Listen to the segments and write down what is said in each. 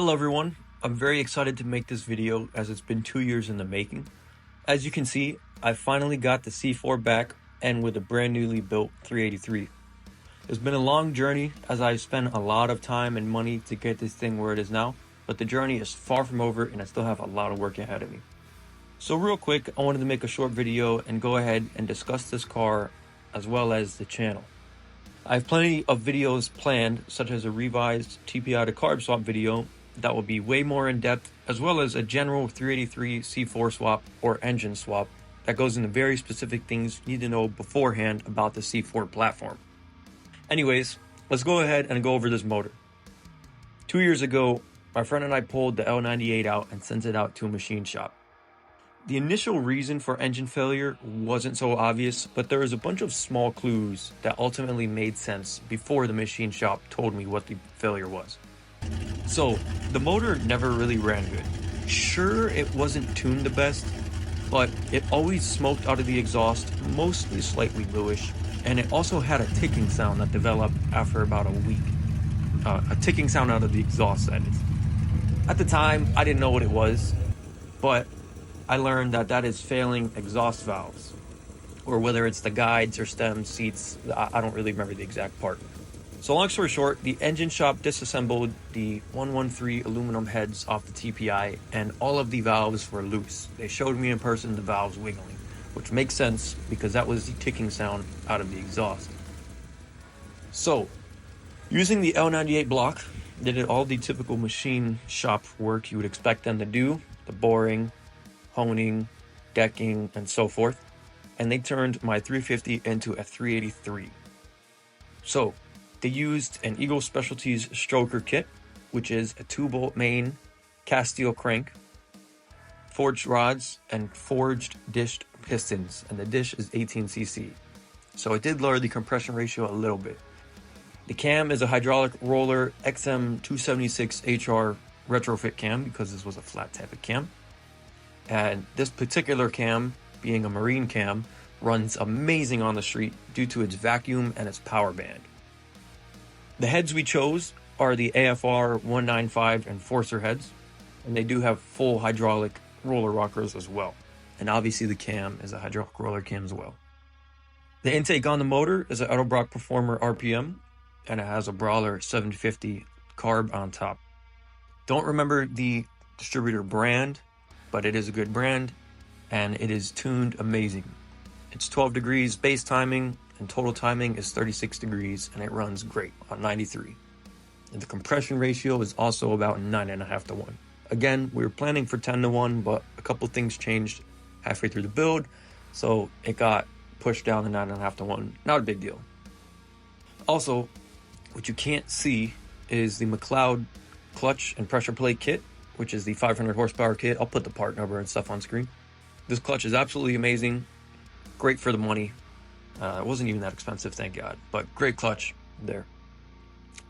Hello everyone, I'm very excited to make this video as it's been 2 years in the making. As you can see, I finally got the C4 back and with a brand newly built 383. It's been a long journey as I've spent a lot of time and money to get this thing where it is now, but the journey is far from over and I still have a lot of work ahead of me. So real quick, I wanted to make a short video and go ahead and discuss this car as well as the channel. I have plenty of videos planned, such as a revised TPI to carb swap video that will be way more in depth, as well as a general 383 C4 swap or engine swap that goes into very specific things you need to know beforehand about the C4 platform. Anyways, let's go ahead and go over this motor. 2 years ago, my friend and I pulled the L98 out and sent it out to a machine shop. The initial reason for engine failure wasn't so obvious, but there was a bunch of small clues that ultimately made sense before the machine shop told me what the failure was. So, the motor never really ran good. Sure, it wasn't tuned the best, but it always smoked out of the exhaust, mostly slightly bluish, and it also had a ticking sound that developed after about a week. A ticking sound out of the exhaust, that is. At the time, I didn't know what it was, but I learned that that is failing exhaust valves, or whether it's the guides or stems, seats, I don't really remember the exact part. So long story short, the engine shop disassembled the 113 aluminum heads off the TPI and all of the valves were loose. They showed me in person the valves wiggling, which makes sense because that was the ticking sound out of the exhaust. So, using the L98 block, they did all the typical machine shop work you would expect them to do, the boring, honing, decking, and so forth, and they turned my 350 into a 383. So, they used an Eagle Specialties stroker kit, which is a 2-bolt main, cast steel crank, forged rods, and forged dished pistons, and the dish is 18cc. So it did lower the compression ratio a little bit. The cam is a hydraulic roller XM276HR retrofit cam because this was a flat type of cam. And this particular cam, being a marine cam, runs amazing on the street due to its vacuum and its power band. The heads we chose are the AFR 195 Enforcer heads, and they do have full hydraulic roller rockers as well. And obviously the cam is a hydraulic roller cam as well. The intake on the motor is an Edelbrock Performer RPM, and it has a Brawler 750 carb on top. Don't remember the distributor brand, but it is a good brand, and it is tuned amazing. It's 12 degrees base timing, and total timing is 36 degrees, and it runs great on 93. And the compression ratio is also about 9.5 to 1. Again, we were planning for 10 to 1, but a couple things changed halfway through the build, so it got pushed down to 9.5 to 1. Not a big deal. Also, what you can't see is the McLeod clutch and pressure plate kit, which is the 500 horsepower kit. I'll put the part number and stuff on screen. This clutch is absolutely amazing. Great for the money. It wasn't even that expensive, thank God, but great clutch there.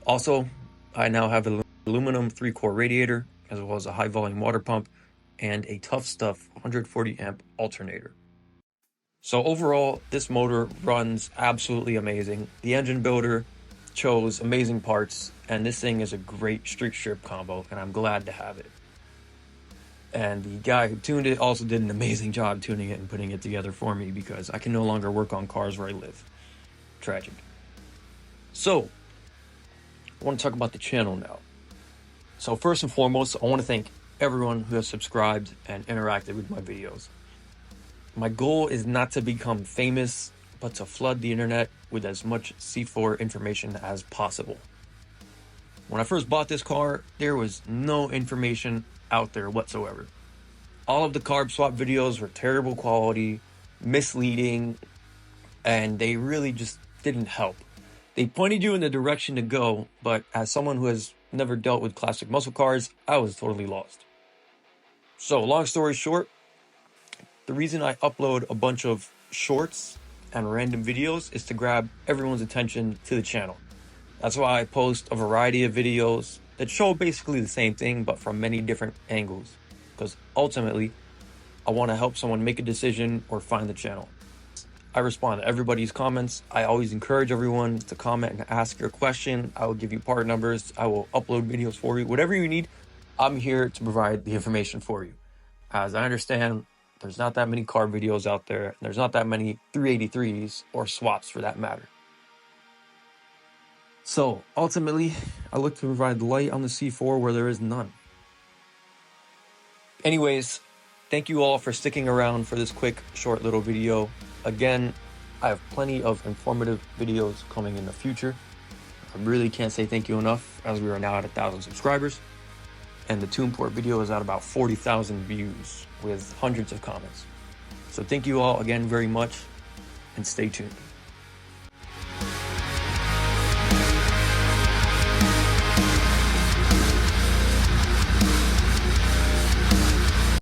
Also, I now have an aluminum 3-core radiator, as well as a high volume water pump, and a Tough Stuff 140 amp alternator. So overall, this motor runs absolutely amazing. The engine builder chose amazing parts, and this thing is a great street strip combo, and I'm glad to have it. And the guy who tuned it also did an amazing job tuning it and putting it together for me because I can no longer work on cars where I live. Tragic. So, I want to talk about the channel now. So first and foremost, I want to thank everyone who has subscribed and interacted with my videos. My goal is not to become famous, but to flood the internet with as much C4 information as possible. When I first bought this car, there was no information out there whatsoever. All of the carb swap videos were terrible quality, misleading, and they really just didn't help. They pointed you in the direction to go, but as someone who has never dealt with classic muscle cars, I was totally lost. So long story short, the reason I upload a bunch of shorts and random videos is to grab everyone's attention to the channel. That's why I post a variety of videos that show basically the same thing, but from many different angles. Because ultimately, I want to help someone make a decision or find the channel. I respond to everybody's comments. I always encourage everyone to comment and ask your question. I will give you part numbers. I will upload videos for you. Whatever you need, I'm here to provide the information for you. As I understand, there's not that many car videos out there, and there's not that many 383s or swaps for that matter. So ultimately, I look to provide light on the C4 where there is none. Anyways, thank you all for sticking around for this quick, short little video. Again, I have plenty of informative videos coming in the future. I really can't say thank you enough, as we are now at 1,000 subscribers. And the TunePort video is at about 40,000 views with hundreds of comments. So thank you all again very much, and stay tuned.